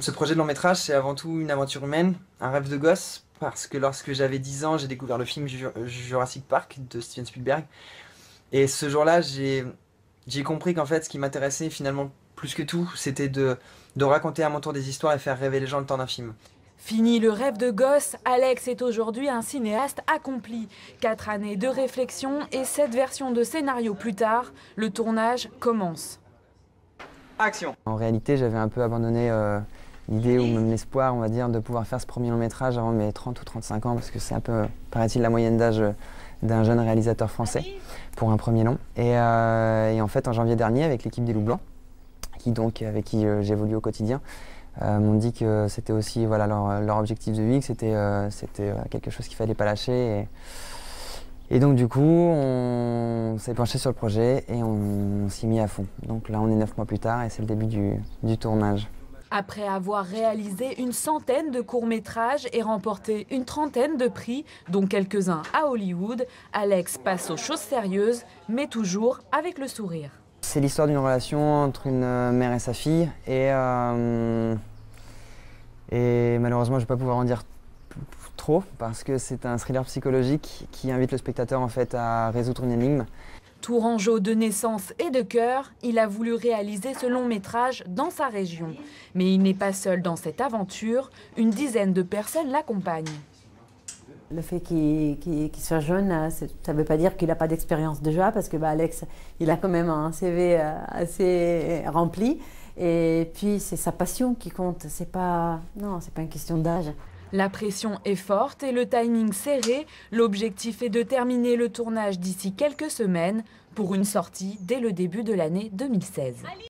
Ce projet de long métrage, c'est avant tout une aventure humaine, un rêve de gosse, parce que lorsque j'avais 10 ans, j'ai découvert le film Jurassic Park de Steven Spielberg. Et ce jour-là, j'ai compris qu'en fait, ce qui m'intéressait finalement plus que tout, c'était de raconter à mon tour des histoires et faire rêver les gens le temps d'un film. Fini le rêve de gosse, Alex est aujourd'hui un cinéaste accompli. 4 années de réflexion et 7 versions de scénario plus tard, le tournage commence. Action! En réalité, j'avais un peu abandonné l'idée ou même l'espoir, on va dire, de pouvoir faire ce premier long métrage avant mes 30 ou 35 ans, parce que c'est un peu, paraît-il, la moyenne d'âge d'un jeune réalisateur français pour un premier long. Et en fait, en janvier dernier, avec l'équipe des Loups Blancs, avec qui j'évolue au quotidien, m'ont dit que c'était aussi voilà, leur objectif de vie, que c'était quelque chose qu'il ne fallait pas lâcher. Et donc du coup, on s'est penché sur le projet et on s'y mis à fond. Donc là, on est 9 mois plus tard et c'est le début du tournage. Après avoir réalisé une centaine de courts-métrages et remporté une trentaine de prix, dont quelques-uns à Hollywood, Alex passe aux choses sérieuses, mais toujours avec le sourire. C'est l'histoire d'une relation entre une mère et sa fille et malheureusement, je ne vais pas pouvoir en dire trop parce que c'est un thriller psychologique qui invite le spectateur en fait à résoudre une énigme. Tourangeau de naissance et de cœur, il a voulu réaliser ce long métrage dans sa région. Mais il n'est pas seul dans cette aventure, une dizaine de personnes l'accompagnent. Le fait qu'il soit jeune, ça ne veut pas dire qu'il n'a pas d'expérience déjà, parce que Alex, il a quand même un CV assez rempli. Et puis c'est sa passion qui compte, c'est pas une question d'âge. La pression est forte et le timing serré. L'objectif est de terminer le tournage d'ici quelques semaines pour une sortie dès le début de l'année 2016.